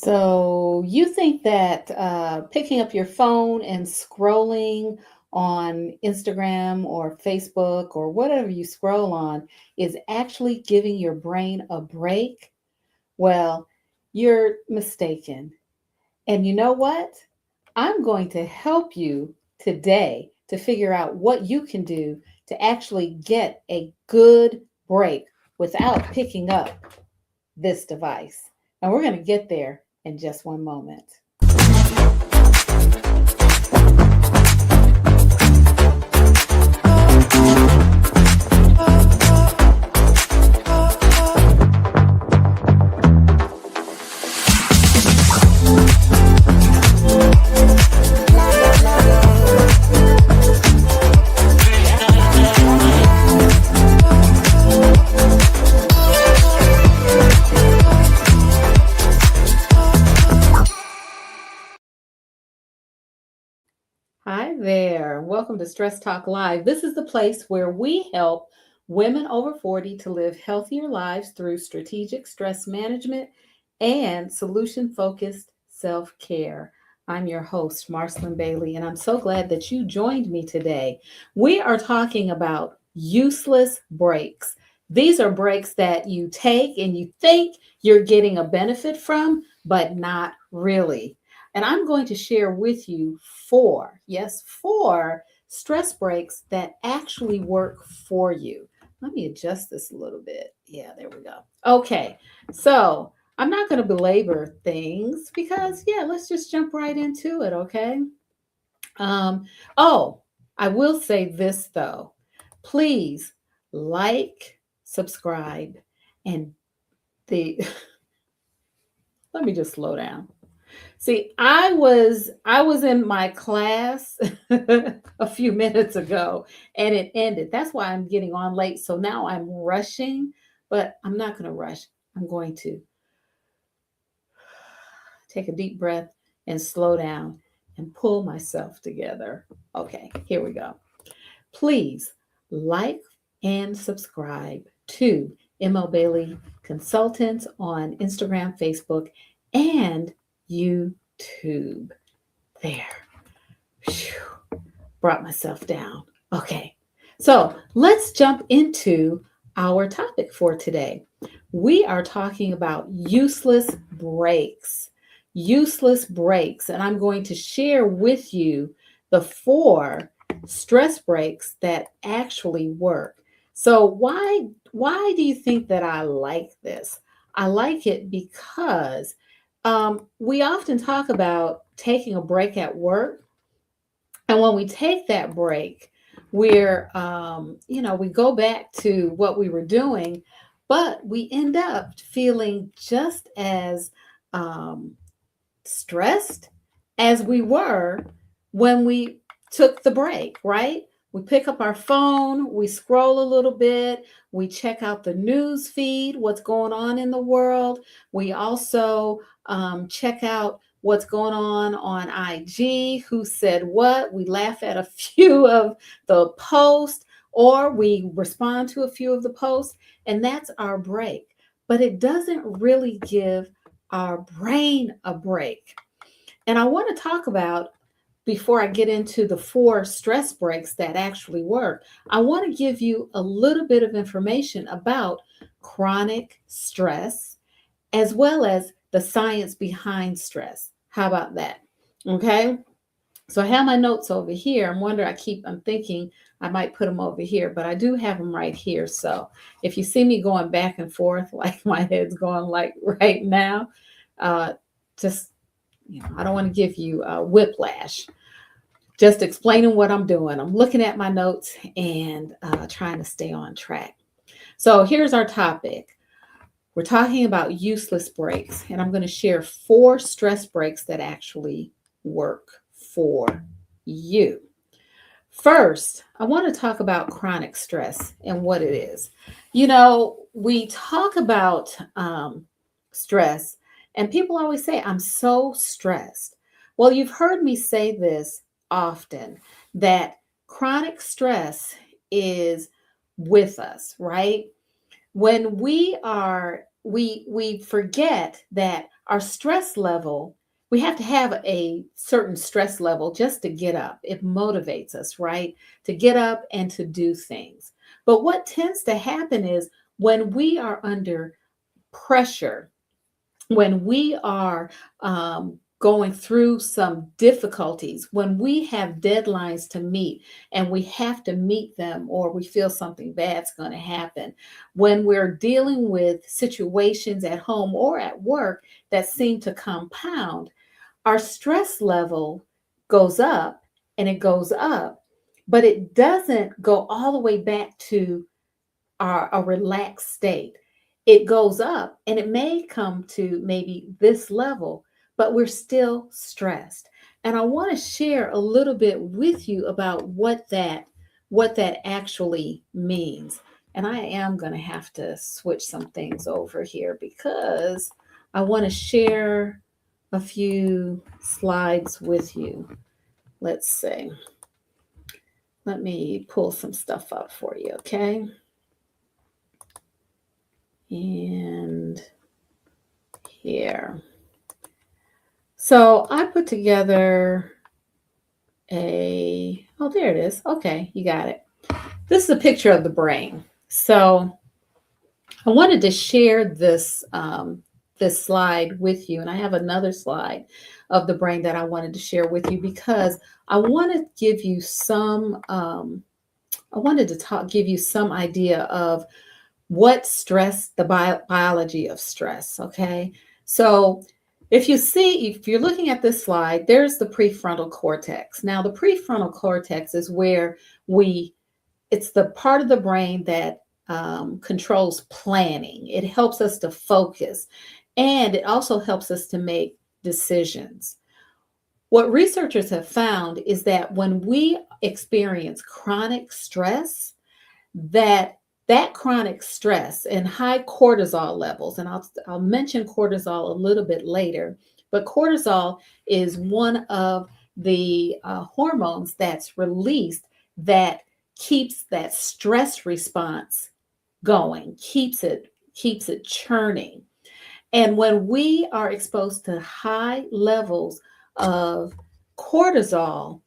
So you think that picking up your phone and scrolling on Instagram or Facebook or whatever you scroll on is actually giving your brain a break? Well, you're mistaken. And you know what? I'm going to help you today to figure out what you can do to actually get a good break without picking up this device. And we're going to get there in just one moment. Hi there. Welcome to Stress Talk Live. This is the place where we help women over 40 to live healthier lives through strategic stress management and solution focused self care. I'm your host, Marcyline Bailey, and I'm so glad that you joined me today. We are talking about useless breaks. These are breaks that you take and you think you're getting a benefit from, but not really. And I'm going to share with you four, yes, four stress breaks that actually work for you. Let me adjust this a little bit. Yeah, there we go. Okay, so I'm not going to belabor things because, yeah, let's just jump right into it, okay? Um, oh, I will say this though. Please like, subscribe, and the let me just slow down. See, I was in my class a few minutes ago and it ended. That's why I'm getting on late. So now I'm rushing, but I'm not going to rush. I'm going to take a deep breath and slow down and pull myself together. Okay, here we go. Please like and subscribe to ML Bailey Consultants on Instagram, Facebook, and YouTube. There. Phew. Brought myself down. Okay. So let's jump into our topic for today. We are talking about useless breaks. Useless breaks. And I'm going to share with you the four stress breaks that actually work. So why do you think that I like this? I like it because we often talk about taking a break at work, and when we take that break, we go back to what we were doing, but we end up feeling just as um, stressed as we were when we took the break, right? We pick up our phone, we scroll a little bit, we check out the news feed, what's going on in the world. We also check out what's going on IG, who said what. We laugh at a few of the posts or we respond to a few of the posts, and that's our break. But it doesn't really give our brain a break. And I want to talk about, before I get into the four stress breaks that actually work, I want to give you a little bit of information about chronic stress as well as the science behind stress. How about that? Okay. So I have my notes over here. I'm thinking I might put them over here, but I do have them right here. So if you see me going back and forth, like my head's going like right now, uh, just, I don't want to give you whiplash. Just explaining what I'm doing. I'm looking at my notes and trying to stay on track. So here's our topic. We're talking about useless breaks, and I'm going to share four stress breaks that actually work for you. First, I want to talk about chronic stress and what it is. We talk about stress, and people always say, I'm so stressed. Well, you've heard me say this often, that chronic stress is with us, right? When we forget that our stress level, we have to have a certain stress level just to get up. It motivates us, right? To get up and to do things. But what tends to happen is when we are under pressure, when we are going through some difficulties, when we have deadlines to meet and we have to meet them, or we feel something bad's going to happen, when we're dealing with situations at home or at work that seem to compound, our stress level goes up and it goes up, but it doesn't go all the way back to a relaxed state. It goes up and it may come to maybe this level, but we're still stressed. And I want to share a little bit with you about what that actually means. And I am going to have to switch some things over here because I want to share a few slides with you. Let's see. Let me pull some stuff up for you, okay? And here. So I put together oh, there it is. Okay, you got it. This is a picture of the brain. So I wanted to share this slide with you, and I have another slide of the brain that I wanted to share with you because I want to give you some. I wanted to give you some idea of what stress, the biology of stress. Okay, so if you're looking at this slide, there's the prefrontal cortex. Now, the prefrontal cortex is where it's the part of the brain that controls planning. It helps us to focus, and it also helps us to make decisions. What researchers have found is that when we experience chronic stress, that chronic stress and high cortisol levels, and I'll mention cortisol a little bit later, but cortisol is one of the hormones that's released that keeps that stress response going, keeps it churning. And when we are exposed to high levels of cortisol,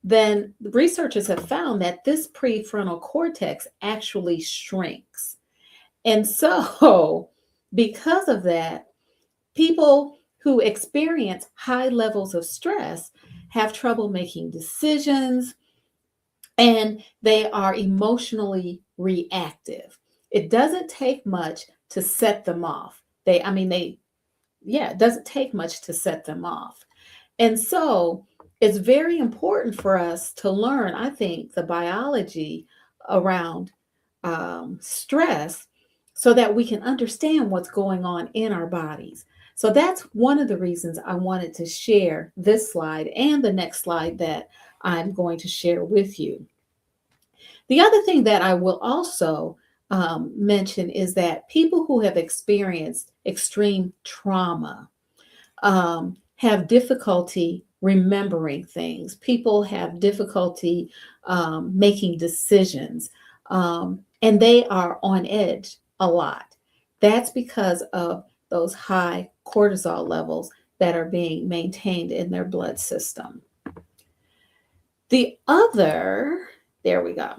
then researchers have found that this prefrontal cortex actually shrinks. And so, because of that, people who experience high levels of stress have trouble making decisions, and they are emotionally reactive. It doesn't take much to set them off. It doesn't take much to set them off. And so it's very important for us to learn, I think, the biology around stress so that we can understand what's going on in our bodies. So that's one of the reasons I wanted to share this slide and the next slide that I'm going to share with you. The other thing that I will also mention is that people who have experienced extreme trauma have difficulty remembering things. People have difficulty making decisions, and they are on edge a lot. That's because of those high cortisol levels that are being maintained in their blood system. The other, there we go,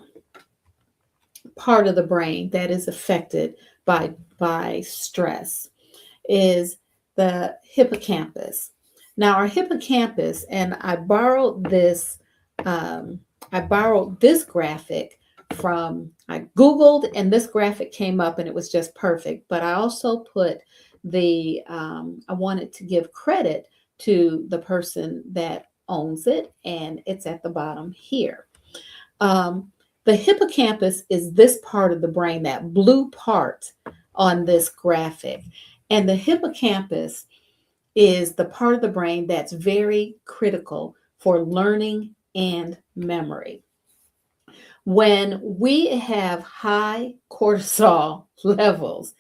part of the brain that is affected by stress is the hippocampus. Now, our hippocampus, and I borrowed this graphic from, I Googled, and this graphic came up and it was just perfect. But I also put I wanted to give credit to the person that owns it, and it's at the bottom here. The hippocampus is this part of the brain, that blue part on this graphic. And the hippocampus is the part of the brain that's very critical for learning and memory. When we have high cortisol levels,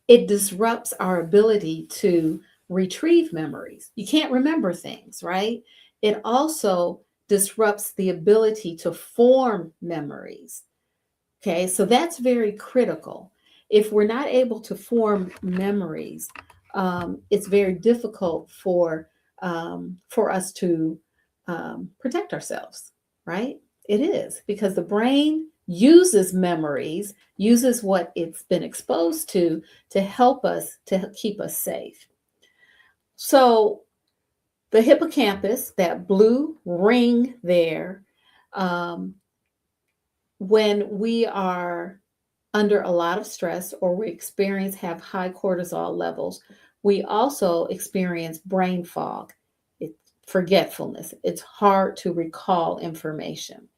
it disrupts our ability to retrieve memories. You can't remember things, right? It also disrupts the ability to form memories. Okay, so that's very critical. If we're not able to form memories, it's very difficult for us to protect ourselves, right? It is because the brain uses memories, uses what it's been exposed to help us to keep us safe. So the hippocampus, that blue ring there, um, when we are under a lot of stress or we experience have high cortisol levels, we also experience brain fog, it's forgetfulness. It's hard to recall information.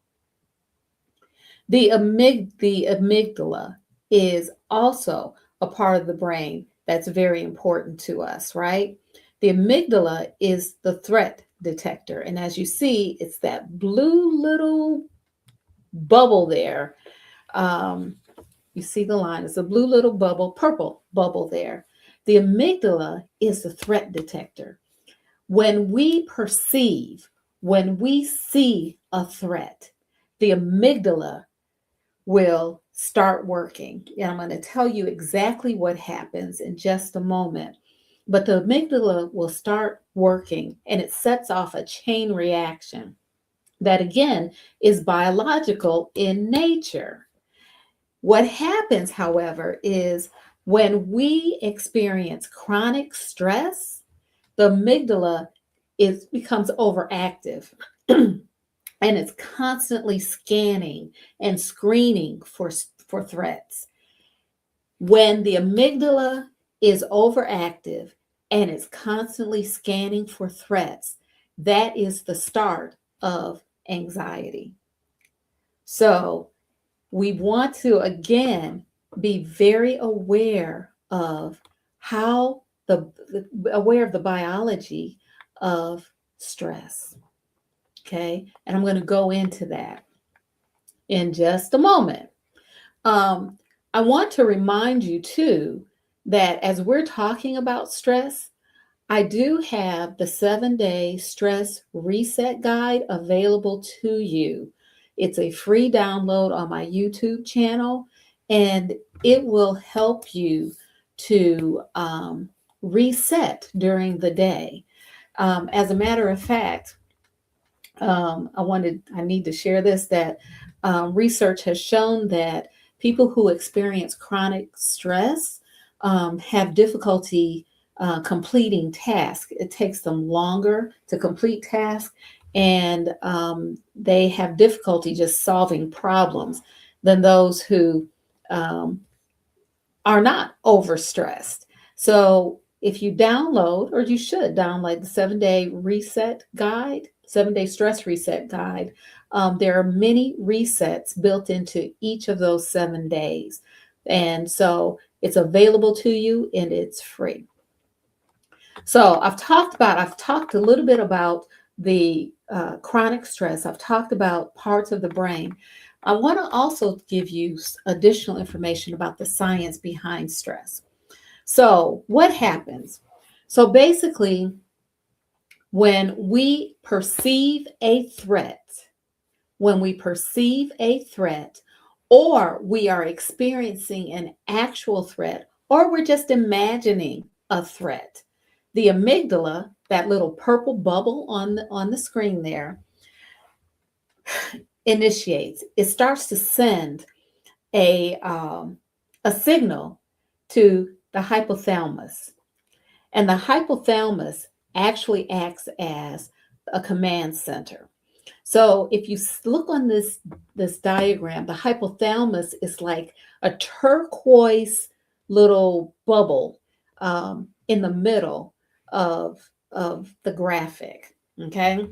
The amygdala is also a part of the brain that's very important to us, right? The amygdala is the threat detector. And as you see, it's that blue little bubble there. Um, you see the line, it's a blue little bubble, purple bubble there. The amygdala is the threat detector. When we perceive, when we see a threat, the amygdala will start working. And I'm going to tell you exactly what happens in just a moment. But the amygdala will start working and it sets off a chain reaction that, again, is biological in nature. What happens, however, is when we experience chronic stress, the amygdala becomes overactive. And it's constantly scanning and screening for threats. When the amygdala is overactive and it's constantly scanning for threats, that is the start of anxiety. So we want to, again, be very aware of how aware of the biology of stress. Okay. And I'm going to go into that in just a moment. I want to remind you too that as we're talking about stress, I do have the 7-day stress reset guide available to you. It's a free download on my YouTube channel, and it will help you to reset during the day. As a matter of fact, I need to share this that research has shown that people who experience chronic stress have difficulty completing tasks. It takes them longer to complete tasks, and they have difficulty just solving problems than those who um, are not overstressed. So if you download, or you should download the 7-day reset guide, 7-day stress reset guide, there are many resets built into each of those 7 days. And so it's available to you and it's free. So I've talked a little bit about the chronic stress. I've talked about parts of the brain. I want to also give you additional information about the science behind stress. So what happens? So basically, when we perceive a threat, when we perceive a threat, or we are experiencing an actual threat, or we're just imagining a threat, the amygdala, that little purple bubble on the screen there, initiates. It starts to send a signal to the hypothalamus. And the hypothalamus actually acts as a command center. So if you look on this diagram, the hypothalamus is like a turquoise little bubble in the middle of the graphic. Okay.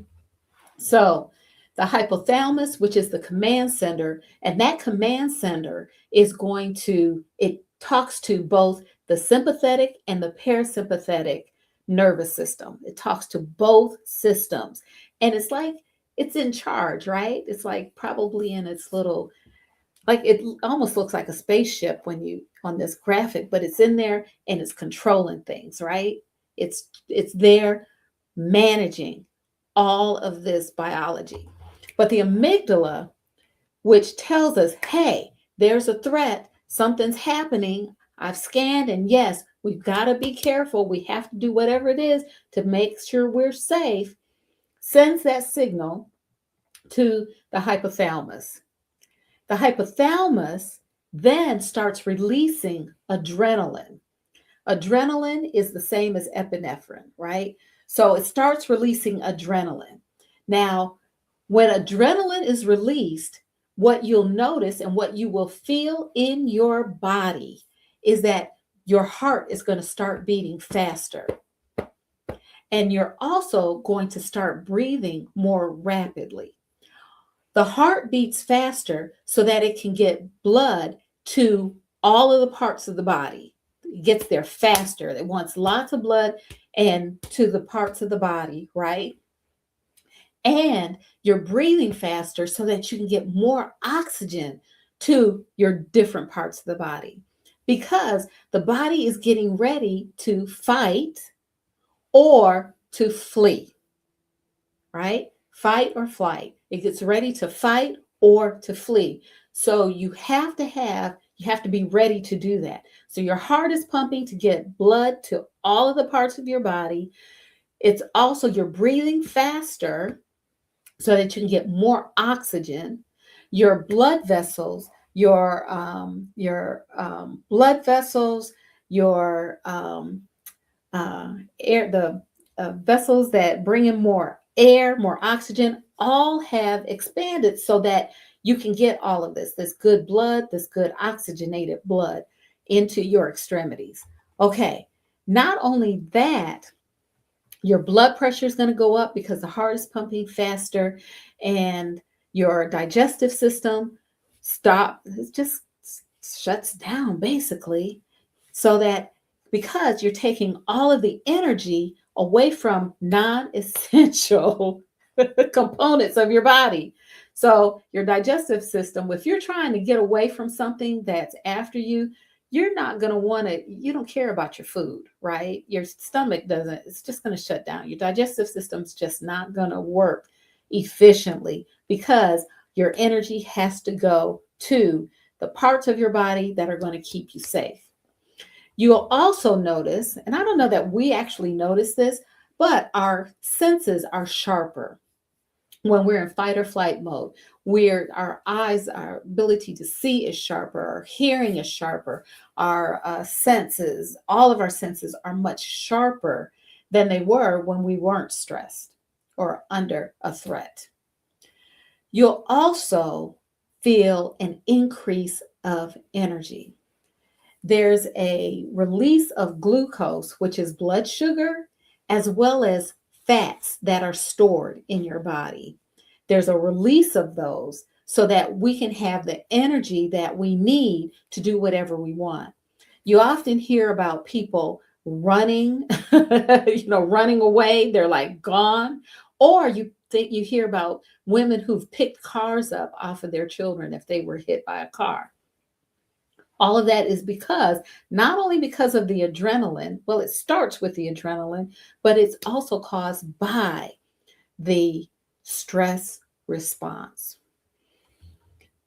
So the hypothalamus, which is the command center, and that command center it talks to both the sympathetic and the parasympathetic nervous system. It talks to both systems. And it's like it's in charge, right? It's like probably in its little, like it almost looks like a spaceship when you on this graphic, but it's in there and it's controlling things, right? It's there managing all of this biology. But the amygdala, which tells us, hey, there's a threat, something's happening, I've scanned, and yes, we've got to be careful. We have to do whatever it is to make sure we're safe, sends that signal to the hypothalamus. The hypothalamus then starts releasing adrenaline. Adrenaline is the same as epinephrine, right? So it starts releasing adrenaline. Now, when adrenaline is released, what you'll notice and what you will feel in your body is that your heart is going to start beating faster. And you're also going to start breathing more rapidly. The heart beats faster so that it can get blood to all of the parts of the body. It gets there faster. It wants lots of blood and to the parts of the body, right? And you're breathing faster so that you can get more oxygen to your different parts of the body, because the body is getting ready to fight or to flee, right? Fight or flight. It gets ready to fight or to flee. So you have to be ready to do that. So your heart is pumping to get blood to all of the parts of your body. It's also, you're breathing faster so that you can get more oxygen. Your blood vessels, your blood vessels, your air, the vessels that bring in more air, more oxygen, all have expanded so that you can get all of this good blood, this good oxygenated blood into your extremities. Okay, not only that, your blood pressure is going to go up because the heart is pumping faster, and your digestive system it just shuts down basically, so that because you're taking all of the energy away from non-essential components of your body. So your digestive system, if you're trying to get away from something that's after you, you're not going to want to, you don't care about your food, right? Your stomach doesn't, it's just going to shut down. Your digestive system's just not going to work efficiently because your energy has to go to the parts of your body that are going to keep you safe. You'll also notice, and I don't know that we actually notice this, but our senses are sharper when we're in fight or flight mode. Our eyes, our ability to see is sharper, our hearing is sharper, our senses, all of our senses are much sharper than they were when we weren't stressed or under a threat. You'll also feel an increase of energy. There's a release of glucose, which is blood sugar, as well as fats that are stored in your body. There's a release of those so that we can have the energy that we need to do whatever we want. You often hear about people running, running away. They're like gone. Or you hear about women who've picked cars up off of their children if they were hit by a car. All of that is because, not only because of the adrenaline, well, it starts with the adrenaline, but it's also caused by the stress response.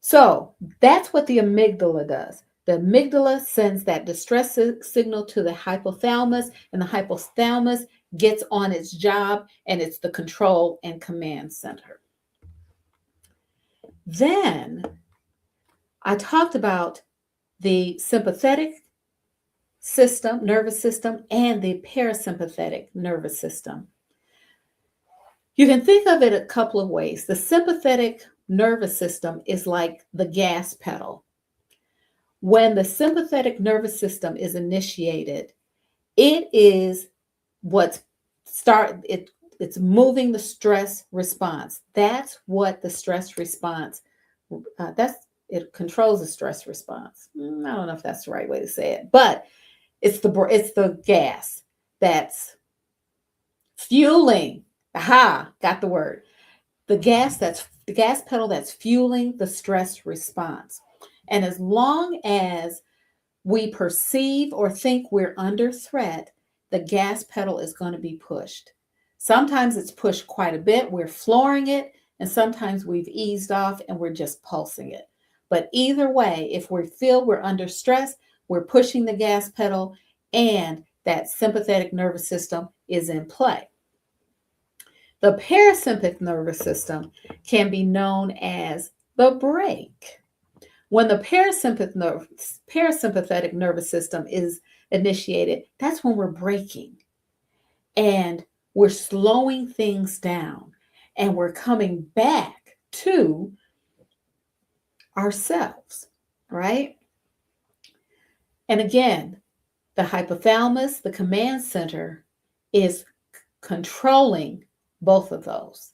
So that's what the amygdala does. The amygdala sends that distress signal to the hypothalamus, and the hypothalamus gets on its job, and it's the control and command center. Then I talked about the sympathetic system, nervous system, and the parasympathetic nervous system. You can think of it a couple of ways. The sympathetic nervous system is like the gas pedal. When the sympathetic nervous system is initiated, it is it's moving the stress response. That's what the stress response, it controls the stress response. I don't know if that's the right way to say it, but it's the gas that's fueling. Aha, got the word. The gas pedal that's fueling the stress response. And as long as we perceive or think we're under threat, the gas pedal is going to be pushed. Sometimes it's pushed quite a bit. We're flooring it, and sometimes we've eased off and we're just pulsing it. But either way, if we feel we're under stress, we're pushing the gas pedal, and that sympathetic nervous system is in play. The parasympathetic nervous system can be known as the brake. When the parasympathetic nervous system is initiated, that's when we're braking and we're slowing things down and we're coming back to ourselves, right? And again, the hypothalamus, the command center, is controlling both of those.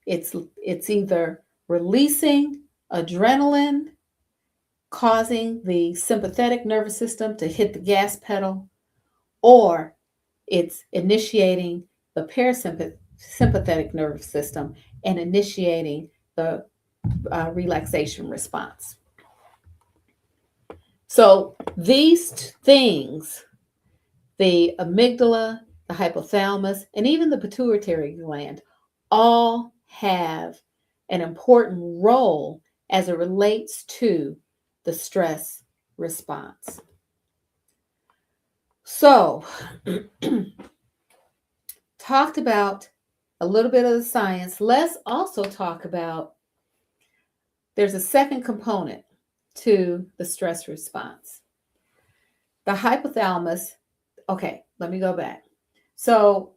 It's either releasing adrenaline, causing the sympathetic nervous system to hit the gas pedal, or it's initiating the parasympathetic nervous system and initiating the relaxation response. So these things, the amygdala, the hypothalamus, and even the pituitary gland, all have an important role as it relates to the stress response. So, talked about a little bit of the science. Let's also talk about there's a second component to the stress response. The hypothalamus, okay, let me go back. So,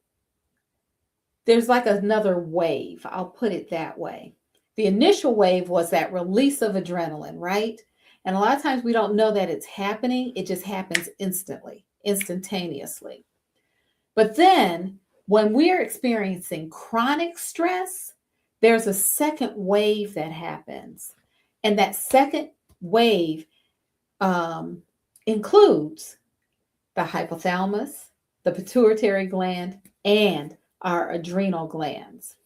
there's like another wave, I'll put it that way. The initial wave was that release of adrenaline, right? And a lot of times we don't know that it's happening, it just happens instantly, instantaneously. But then when we're experiencing chronic stress, there's a second wave that happens. And that second wave includes the hypothalamus, the pituitary gland, and our adrenal glands.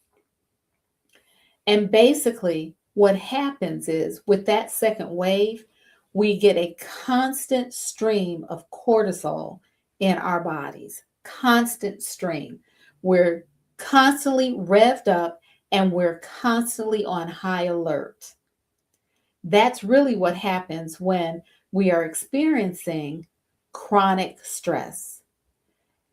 And basically, what happens is with that second wave, we get a constant stream of cortisol in our bodies. Constant stream. We're constantly revved up and we're constantly on high alert. That's really what happens when we are experiencing chronic stress.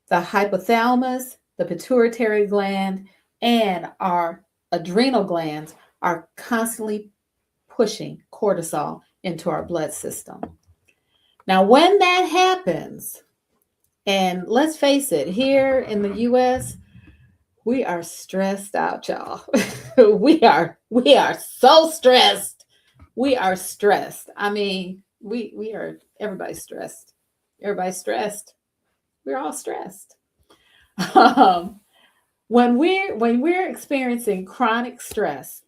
The hypothalamus, the pituitary gland, and our adrenal glands are constantly pushing cortisol into our blood system. Now, when that happens, and let's face it, here in the US, we are stressed out, y'all. we are so stressed. We are stressed. I mean, we are everybody's stressed. Everybody's stressed. We're all stressed. When we're experiencing chronic stress,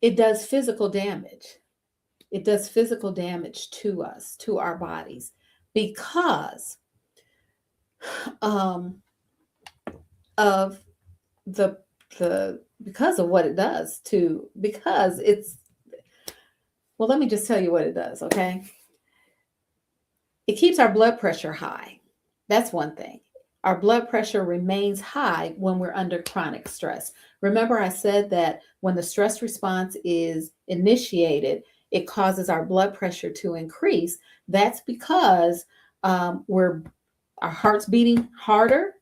it does physical damage. It does physical damage to us, to our bodies, because of the because of what it does to because it's well, let me just tell you what it does, okay? It keeps our blood pressure high. That's one thing. Our blood pressure remains high when we're under chronic stress. Remember, I said that when the stress response is initiated, it causes our blood pressure to increase. That's because our heart's beating harder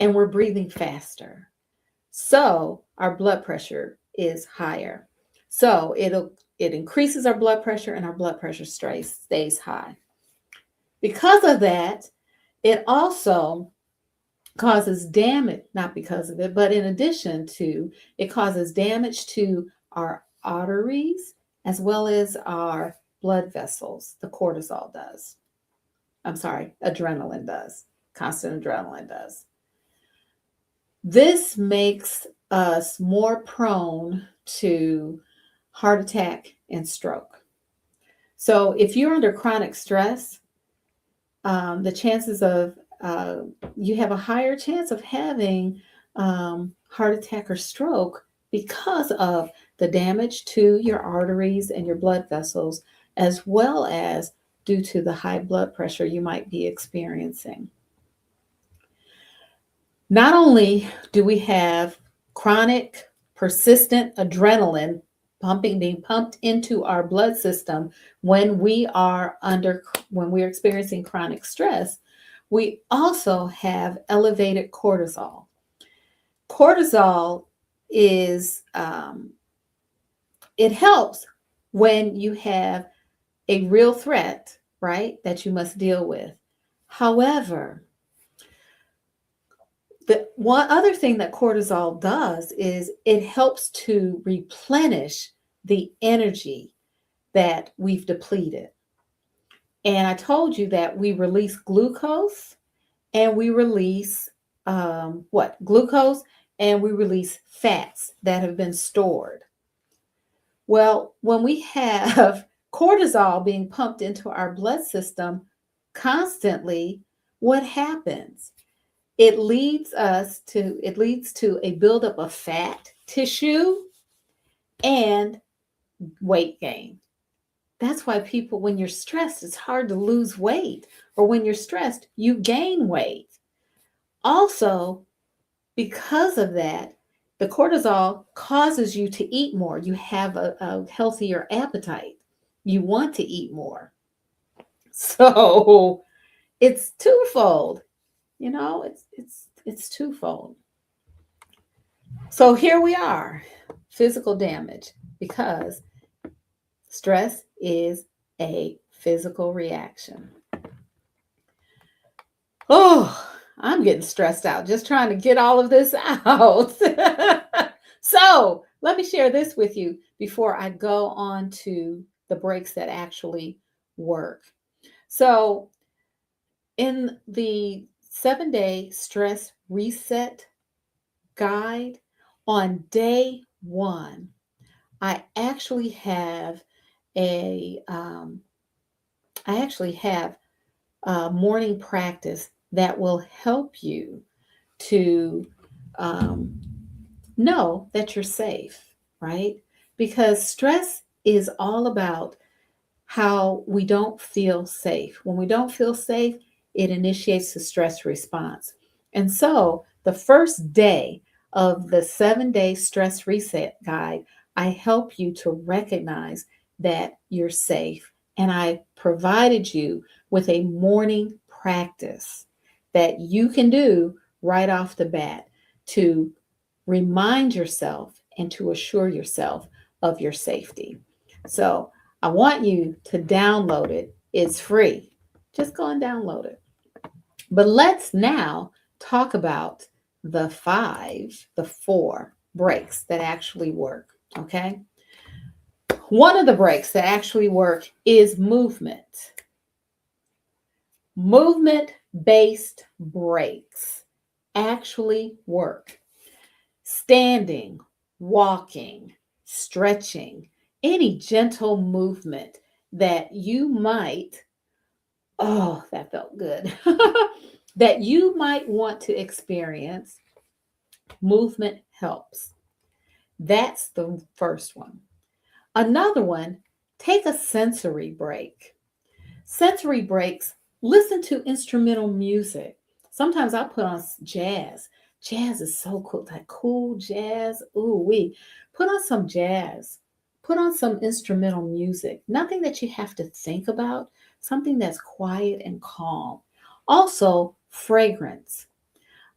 and we're breathing faster. So our blood pressure is higher. So it increases our blood pressure and our blood pressure stays high. Because of that, it also causes damage, not because of it, but in addition to, it causes damage to our arteries as well as our blood vessels. The cortisol does. I'm sorry, adrenaline does. Constant adrenaline does. This makes us more prone to heart attack and stroke. So if you're under chronic stress, the chances of you have a higher chance of having heart attack or stroke because of the damage to your arteries and your blood vessels, as well as due to the high blood pressure you might be experiencing. Not only do we have chronic, persistent adrenaline being pumped into our blood system when we are when we're experiencing chronic stress, we also have elevated cortisol. Cortisol is it helps when you have a real threat, right, that you must deal with. However, the one other thing that cortisol does is it helps to replenish the energy that we've depleted. And I told you that we release glucose and we release what? Glucose, and we release fats that have been stored. Well, when we have cortisol being pumped into our blood system constantly, what happens? It leads to a buildup of fat tissue and weight gain. That's why people, when you're stressed, it's hard to lose weight, or when you're stressed, you gain weight. Also, because of that, the cortisol causes you to eat more. You have a healthier appetite. You want to eat more. So it's twofold. It's twofold. So here we are, physical damage, because stress is a physical reaction. Oh, I'm getting stressed out just trying to get all of this out. So let me share this with you before I go on to the breaks that actually work. So, in the 7-day stress reset guide, on day 1, I actually have a I actually have a morning practice that will help you to um, know that you're safe, right? Because stress is all about how we don't feel safe. When we don't feel safe, it initiates the stress response. And so, the first day of the 7-day stress reset guide, I help you to recognize that you're safe. And I provided you with a morning practice that you can do right off the bat to remind yourself and to assure yourself of your safety. So I want you to download it. It's free. Just go and download it. But let's now talk about the 4 breaks that actually work. Okay. One of the breaks that actually work is movement. Movement based breaks actually work. Standing, walking, stretching, any gentle movement that you might, oh, that felt good, that you might want to experience, movement helps. That's the first one. Another one, take a sensory break. Sensory breaks, listen to instrumental music. Sometimes I put on jazz. Jazz is so cool, that cool jazz. Ooh, we put on some jazz. Put on some instrumental music. Nothing that you have to think about, something that's quiet and calm. Also, fragrance.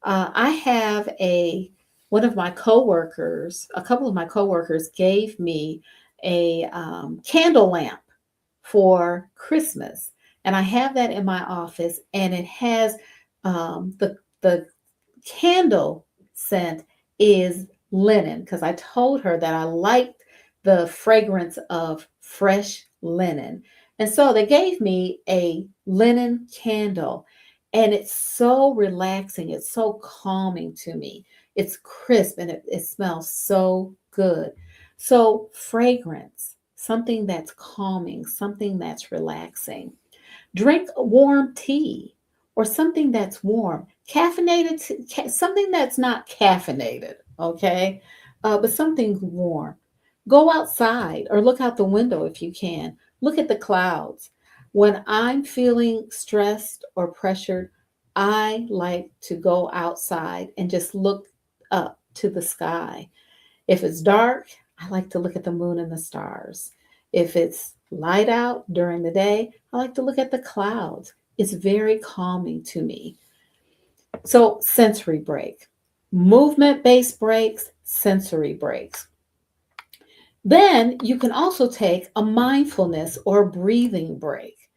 I have a couple of my coworkers gave me a candle lamp for Christmas, and I have that in my office, and it has the candle scent is linen, because I told her that I liked the fragrance of fresh linen. And so they gave me a linen candle, and it's so relaxing. It's so calming to me. It's crisp and it smells so good. So, fragrance, something that's calming, something that's relaxing. Drink warm tea or something that's warm. Something that's not caffeinated, okay? But something warm. Go outside or look out the window if you can. Look at the clouds. When I'm feeling stressed or pressured, I like to go outside and just look up to the sky. If it's dark, I like to look at the moon and the stars. If it's light out during the day, I like to look at the clouds. It's very calming to me. So, sensory break, movement based breaks, sensory breaks. Then you can also take a mindfulness or breathing break.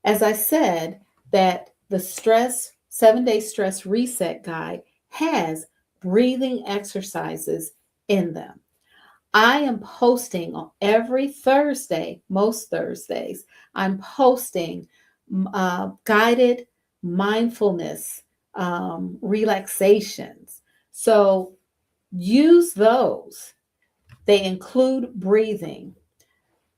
As I said, that the 7 day stress reset guide has breathing exercises in them. I am posting on every Thursday, most Thursdays, I'm posting guided mindfulness relaxations. So use those. They include breathing.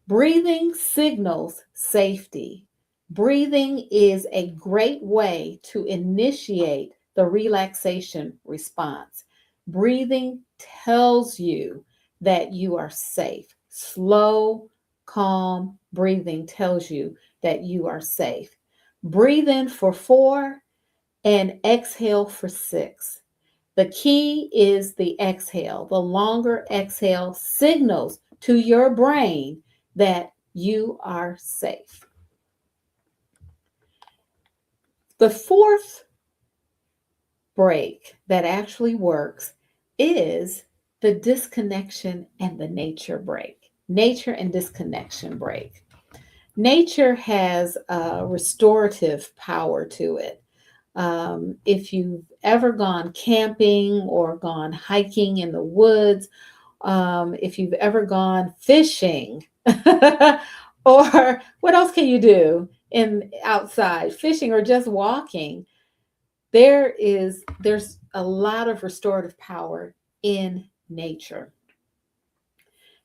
Breathing signals safety. Breathing is a great way to initiate the relaxation response. Breathing tells you that you are safe. Slow, calm breathing tells you that you are safe. Breathe in for 4 and exhale for 6. The key is the exhale. The longer exhale signals to your brain that you are safe. The fourth break that actually works is the disconnection and the nature break. Nature and disconnection break. Nature has a restorative power to it. If you've ever gone camping or gone hiking in the woods, if you've ever gone fishing, or what else can you do in outside fishing or just walking, there's a lot of restorative power in nature.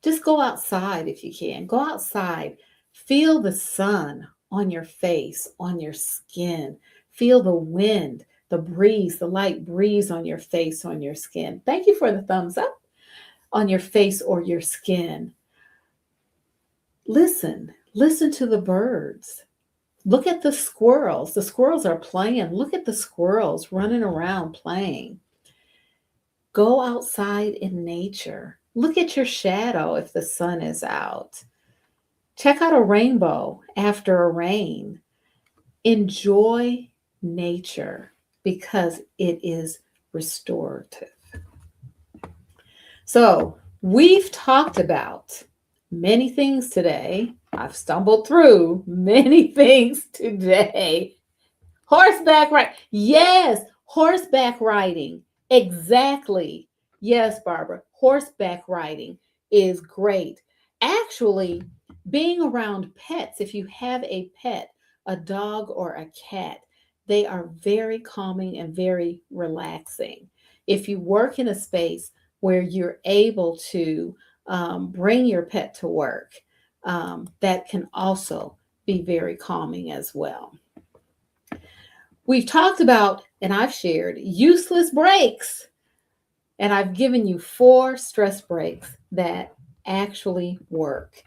Just go outside if you can. Go outside. Feel the sun on your face, on your skin. Feel the wind, the breeze, the light breeze on your face, on your skin. Thank you for the thumbs up on your face or your skin. Listen to the birds. Look at the squirrels. The squirrels are playing. Look at the squirrels running around playing. Go outside in nature. Look at your shadow if the sun is out. Check out a rainbow after a rain. Enjoy nature because it is restorative. So, we've talked about many things today. I've stumbled through many things today. Horseback riding. Yes, horseback riding. Exactly. Yes, Barbara. Horseback riding is great. Actually, being around pets, if you have a pet, a dog or a cat, they are very calming and very relaxing. If you work in a space where you're able to bring your pet to work, that can also be very calming as well. We've talked about, and I've shared, useless breaks. And I've given you 4 stress breaks that actually work.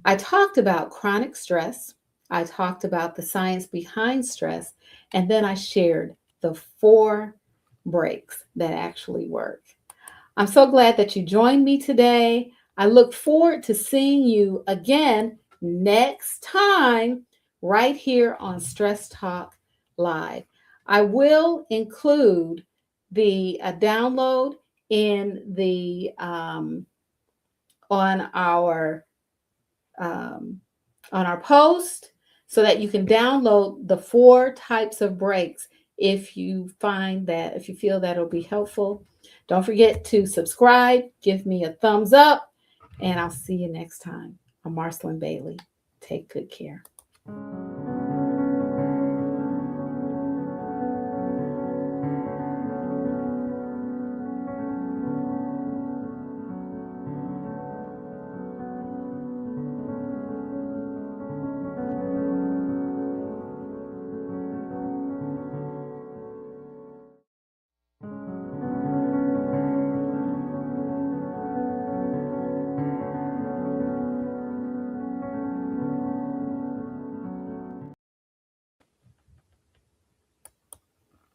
I talked about chronic stress. I talked about the science behind stress. And then I shared the 4 breaks that actually work. I'm so glad that you joined me today. I look forward to seeing you again next time right here on Stress Talk Live. I will include the download in the on our um, on our post so that you can download the 4 types of breaks if you feel that it'll be helpful. Don't forget to subscribe, give me a thumbs up, and I'll see you next time. I'm Marcyline Bailey. Take good care.